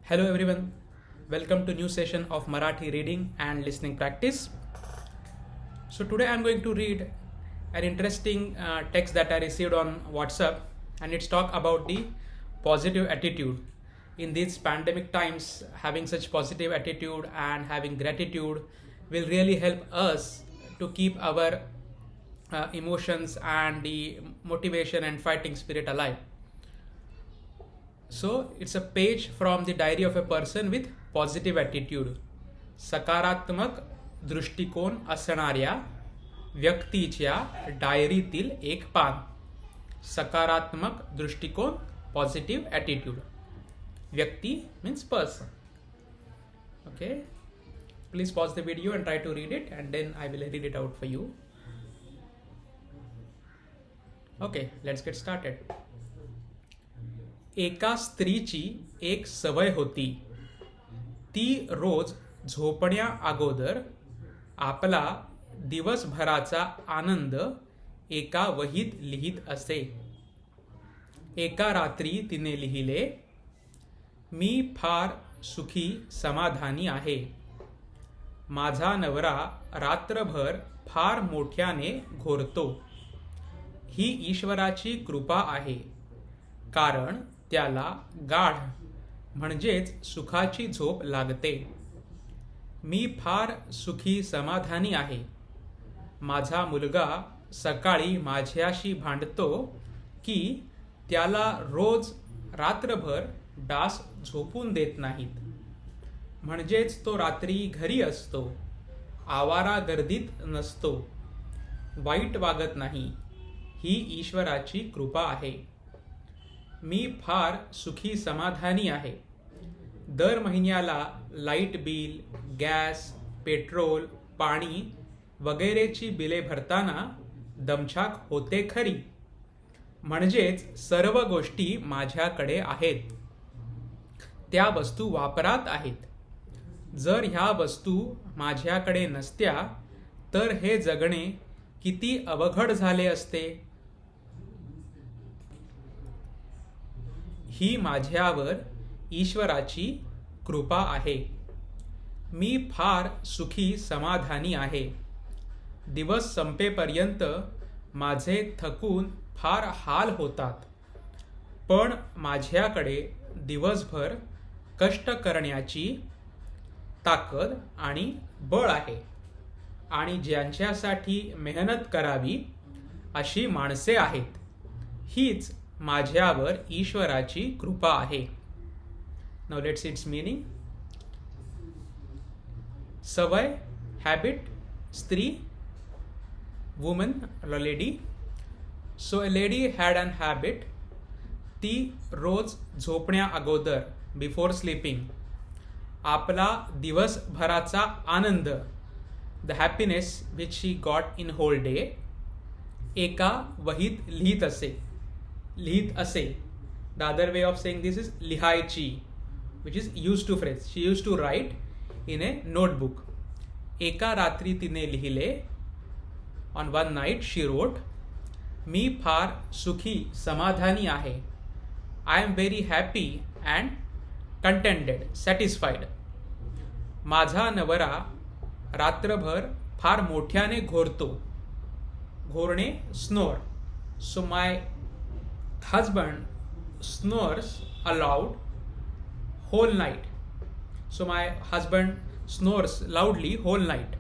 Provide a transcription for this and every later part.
Hello everyone, welcome to new session of Marathi reading and listening practice. So today I'm going to read an interesting text that I received on WhatsApp, and it's talk about the positive attitude. In these pandemic times, having such positive attitude and having gratitude will really help us to keep our emotions and the motivation and fighting spirit alive. So it's a page from the diary of a person with positive attitude. सकारात्मक दृष्टिकोन असणाऱ्या व्यक्तीच्या डायरीतील एक पान. सकारात्मक दृष्टिकोन, positive attitude. व्यक्ती means person. Okay, please pause the video and try to read it, and then I will read it out for you. Okay, let's get started. एका स्त्रीची एक सवय होती. ती रोज झोपण्या अगोदर आपला दिवसभराचा आनंद एका वहीत लिहित असे. एका रात्री तिने लिहिले, मी फार सुखी समाधानी आहे. माझा नवरा रात्रभर फार मोठ्याने घोरतो. ही ईश्वराची कृपा आहे, कारण त्याला गाढ म्हणजेच सुखाची झोप लागते. मी फार सुखी समाधानी आहे. माझा मुलगा सकाळी माझ्याशी भांडतो की त्याला रोज रात्रभर डास झोपून देत नाहीत. म्हणजेच तो रात्री घरी असतो, आवारा गर्दीत नसतो, वाईट वागत नाही. ही ईश्वराची कृपा आहे. मी फार सुखी समाधानी आहे. दर महिन्याला लाईट बिल, गॅस, पेट्रोल, पाणी वगैरेची बिले भरताना दमछाक होते खरी. म्हणजेच सर्व गोष्टी माझ्याकडे आहेत, त्या वस्तू वापरात आहेत. जर ह्या वस्तू माझ्याकडे नसत्या तर हे जगणे किती अवघड झाले असते. ही माझ्यावर ईश्वराची कृपा आहे. मी फार सुखी समाधानी आहे. दिवस संपेपर्यंत माझे थकून फार हाल होतात, पण माझ्याकडे दिवसभर कष्ट करण्याची ताकद आणि बळ आहे. आणि ज्यांच्यासाठी मेहनत करावी अशी माणसे आहेत. हीच माझ्यावर ईश्वराची कृपा आहे. Now let's see its meaning. सवय, हॅबिट, स्त्री, woman, lady. So a lady had an habit. ती रोज झोपण्या अगोदर, बिफोर स्लीपिंग, आपला दिवसभराचा आनंद, the happiness which she got in whole day, एका वहीत लिहित असे. The other way of saying this is लिहायची, which is used to phrase. She used to write in a notebook. एका रात्री तिने लिहिले, on one night she wrote, मी फार सुखी समाधानी आहे. I am very happy and contented, satisfied. माझा नवरा रात्रभर फार मोठ्याने घोरतो. घोरणे, snore. So my husband snores aloud whole night. So my husband snores loudly whole night.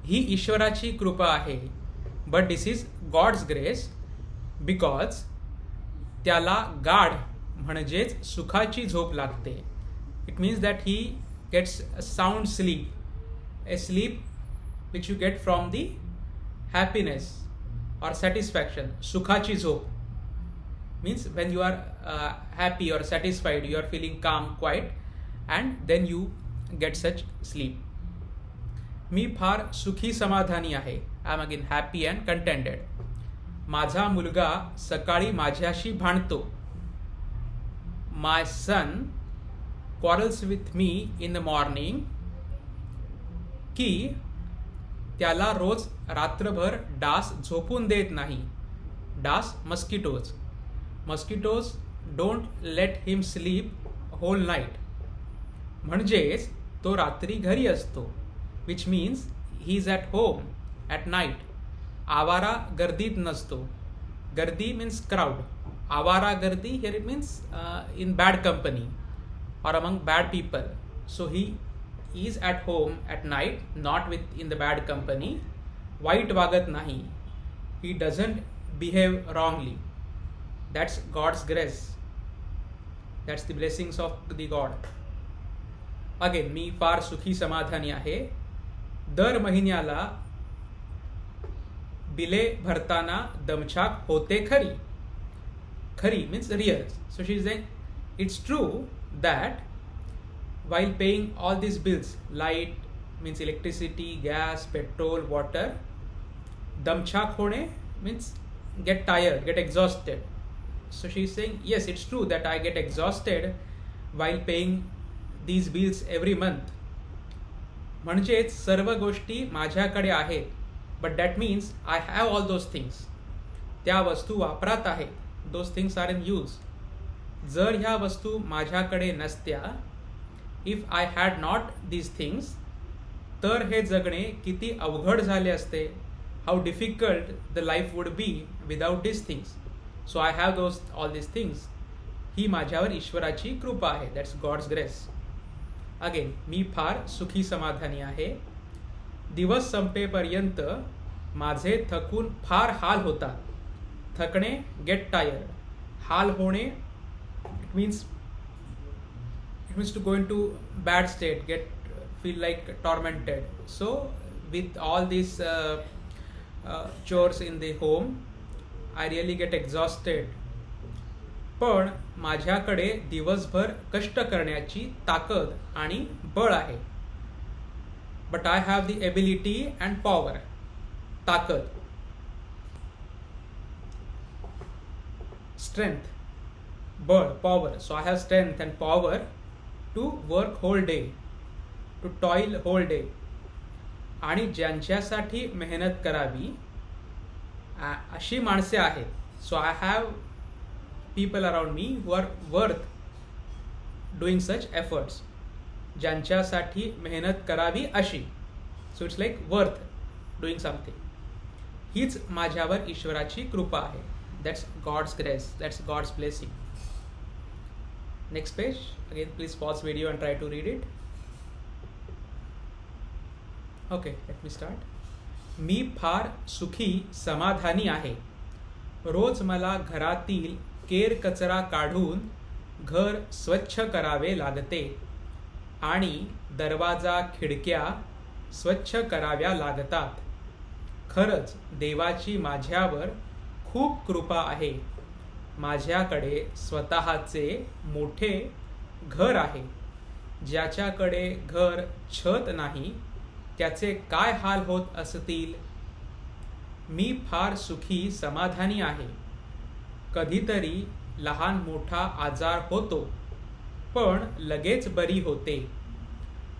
ही ईश्वराची कृपा आहे, but this is God's grace, because त्याला गाढ म्हणजेच सुखाची झोप लागते. It means that he gets a sound sleep, a sleep which you get from the happiness or satisfaction. सुखाची झोप means when you are happy or satisfied, you are feeling calm, quiet, and then you get such sleep. मी फार सुखी समाधानी आहे. I am again happy and contented. माझा मुलगा सकाळी माझ्याशी भांडतो. My son quarrels with me in the morning. की त्याला रोज रात्रभर डास झोपून देत नाही. डास, mosquitoes. Mosquitoes don't let him sleep whole night. म्हणजेच तो रात्री घरी असतो, which means he is at home at night. आवारा गर्दीत नसतो. गर्दी मीन्स क्राऊड. आवारा गर्दी here it means in bad company or among bad people. So he is at home at night, not with in the bad company. वाईट वागत नाही. He doesn't behave wrongly. That's God's grace. That's the blessings of the God. Again, मी फार सुखी समाधानी आहे. दर महिन्याला बिले भरताना दमछाक होते खरी. खरी means real. So she is saying it's true that while paying all these bills, light means electricity, gas, petrol, water, damchak hone means get tired, get exhausted. So she is saying yes, it's true that I get exhausted while paying these bills every month. म्हणजेच सर्व गोष्टी माझ्याकडे आहेत, but that means I have all those things. त्या वस्तू वापरात आहेत. Those things are in use. जर ह्या वस्तू माझ्याकडे नसत्या, if I had not these things, तर हे जगणे किती अवघड झाले असते. How difficult the life would be without these things. So I have those all these things. ही माझ्यावर ईश्वराची कृपा आहे. That's god's grace. अगेन, मी फार सुखी समाधानी आहे. दिवस संपेपर्यंत माझे थकून फार हाल होतात. थकणे गेट टायर्ड. हाल होणे means to go into bad state, feel like tormented. So with all these chores in the home, I really get exhausted. पण माझ्याकडे दिवसभर कष्ट करण्याची ताकद आणि बळ आहे. But I have the ability and power. ताकद, strength, बळ, power. So I have strength and power to work whole day, to toil whole day. आणि ज्यांच्यासाठी मेहनत करावी अशी माणसे आहेत. So I have people around me who are worth doing such efforts. ज्यांच्यासाठी मेहनत करावी अशी. So it's like worth doing something. हीच माझ्यावर ईश्वराची कृपा आहे. That's God's grace. That's God's blessing. Next page. Again, please pause video and try to read it. Okay, let me start. मी फार सुखी समाधानी आहे. रोज मला घरातील केर कचरा काढून घर स्वच्छ करावे लागते आणि दरवाजा खिडक्या स्वच्छ कराव्या लागतात. खरंच देवाची माझ्यावर खूप कृपा आहे. माझ्याकडे स्वतःचे मोठे घर आहे. ज्याच्याकडे घर छत नाही त्याचे काय हाल होत असतील. मी फार सुखी समाधानी आहे. कधीतरी लहान मोठा आजार होतो पण लगेच बरी होते.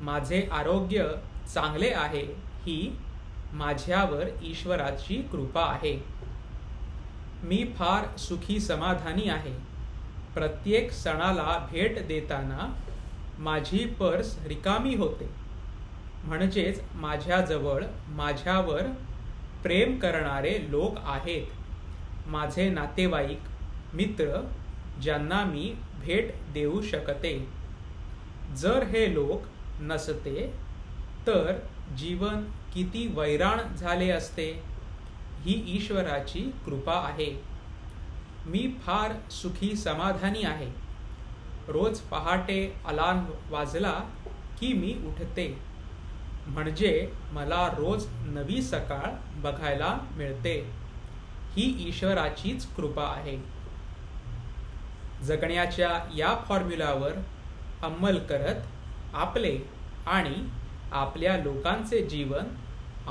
माझे आरोग्य चांगले आहे. ही माझ्यावर ईश्वराची कृपा आहे. मी फार सुखी समाधानी आहे. प्रत्येक सणाला भेट देताना माझी पर्स रिकामी होते. म्हणजेच माझ्याजवळ माझ्यावर प्रेम करणारे लोक आहेत. माझे नातेवाईक, मित्र ज्यांना मी भेट देऊ शकते. जर हे लोक नसते तर जीवन किती वैराण झाले असते. ही ईश्वराची कृपा आहे. मी फार सुखी समाधानी आहे. रोज पहाटे अलार्म वाजला की मी उठते. म्हणजे मला रोज नवी सकाळ बघायला मिळते. ही ईश्वराचीच कृपा आहे. जगण्याच्या या फॉर्म्युलावर अंमल करत आपले आणि आपल्या लोकांचे जीवन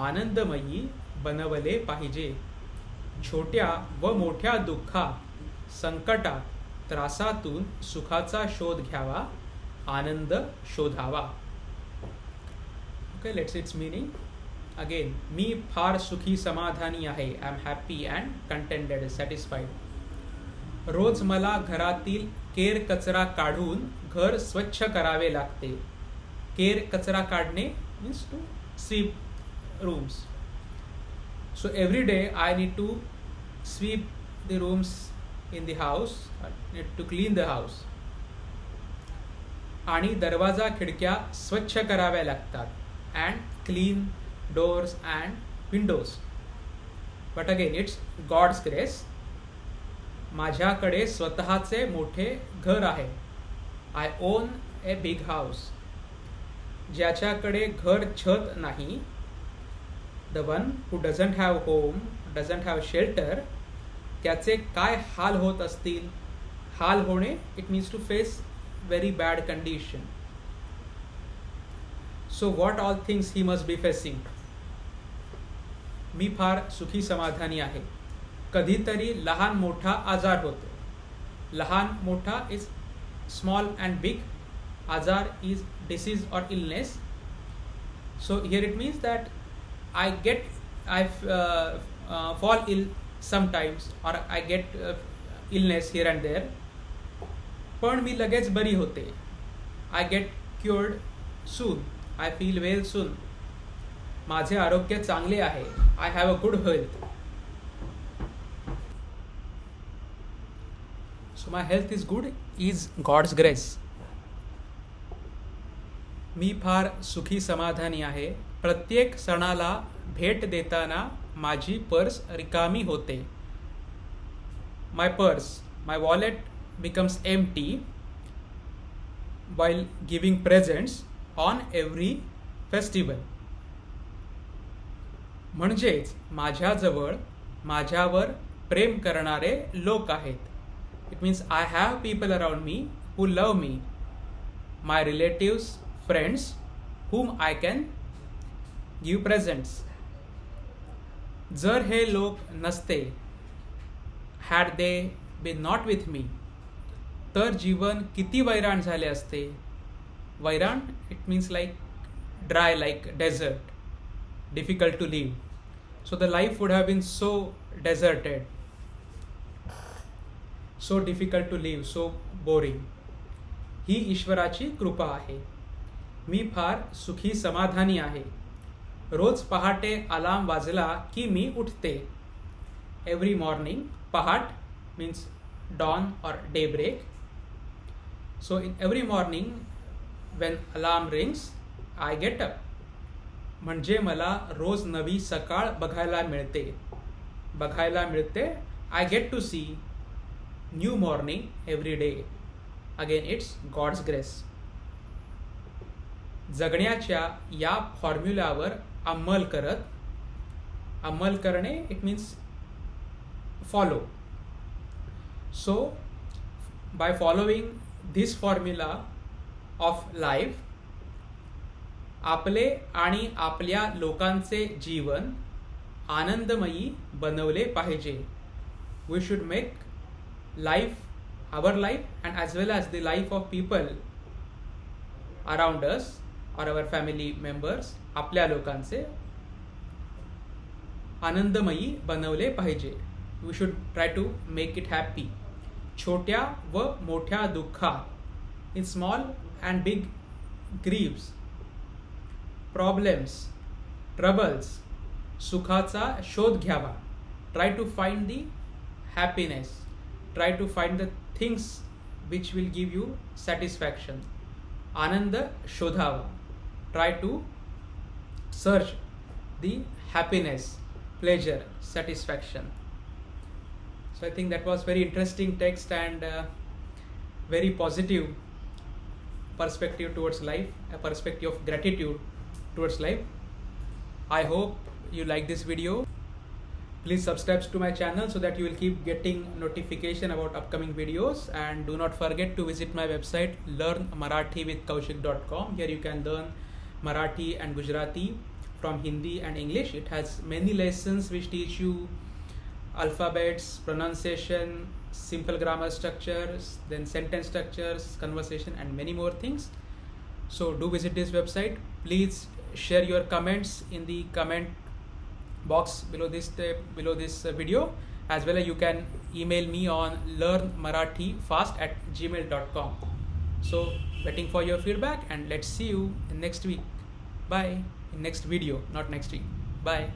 आनंदमयी बनवले पाहिजे. छोट्या व मोठ्या दुःखात, संकटात, त्रासातून सुखाचा शोध घ्यावा, आनंद शोधावा. Okay, let's its meaning. Again, मी फार सुखी समाधानी आहे. I am happy and contented, satisfied. रोज मला घरातील केर कचरा काढून घर स्वच्छ करावे लागते. केर कचरा काढणे means to sweep rooms. So every day I need to sweep the rooms in the house, need to clean the house. आणि दरवाजा खिडक्या स्वच्छ कराव्या लागतात. And clean doors and windows. But again it's God's grace. माझ्याकडे स्वतःचे मोठे घर आहे. I own a big house. ज्याच्याकडे घर छत नाही, the one who doesn't have home, doesn't have shelter, त्याचे काय हाल होत असतील. हाल होणे it means to face very bad condition. So what all things he must be facing? मी फार सुखी समाधानी आहे. कधीतरी लहान मोठा आजार होतो. लहान मोठा इज स्मॉल अँड बिग. आजार इज डिसीज और illness. So here it means that I fall ill sometimes or I get illness here and there. पण मी लगेच बरी होते. I get cured soon. I feel well soon. माझे आरोग्य चांगले आहे. I have a good health. So my health is good is god's grace. मी फार सुखी समाधानी आहे. प्रत्येक सणाला भेट देताना माझी पर्स रिकामी होते. माय purse, my wallet becomes empty while giving presents on every festival. म्हणजेच माझ्याजवळ माझ्यावर प्रेम करणारे लोक आहेत. It means I have people around me who love me. My relatives, friends whom I can give presents. जर हे लोक नसते, had they been not with me, तर जीवन किती वैराण झाले असते. वैराण it means like dry, like desert, difficult to live. So the life would have been so deserted, so difficult to live, so boring. ही ईश्वराची कृपा आहे. मी फार सुखी समाधानी आहे. रोज पहाटे अलार्म वाजला की मी उठते. Every morning. पहाट means dawn or daybreak. So in every morning when alarm rings, I get up. म्हणजे मला रोज नवी सकाळ बघायला मिळते. I get to see new morning every day. Again it's God's grace. जगण्याच्या या फॉर्म्युलावर अंमल करणे it means follow. So by following this formula of life, आपले आणि आपल्या लोकांचे जीवन आनंदमयी बनवले पाहिजे. We should make life, our life, and as well as the life of people around us or our family members, आपल्या लोकांचे आनंदमयी बनवले पाहिजे. We should try to make it happy. छोट्या व मोठ्या दुःखात, in small and big griefs, problems, troubles, सुखाचा शोध घ्यावा. Try to find the happiness. Try to find the things which will give you satisfaction. आनंद शोधावा. Try to search the happiness, pleasure, satisfaction. So I think that was very interesting text and very positive perspective towards life, a perspective of gratitude towards life. I hope you like this video. Please subscribe to my channel so that you will keep getting notification about upcoming videos, and do not forget to visit my website learnmarathivithkaushik.com. Here you can learn Marathi and Gujarati from Hindi and English. It has many lessons which teach you alphabets, pronunciation, simple grammar structures, then sentence structures, conversation, and many more things. So do visit this website. Please share your comments in the comment box below this video. As well as you can email me on learnmarathifast@gmail.com. So waiting for your feedback, and let's see you in next week. Bye. In next video, not next week. Bye.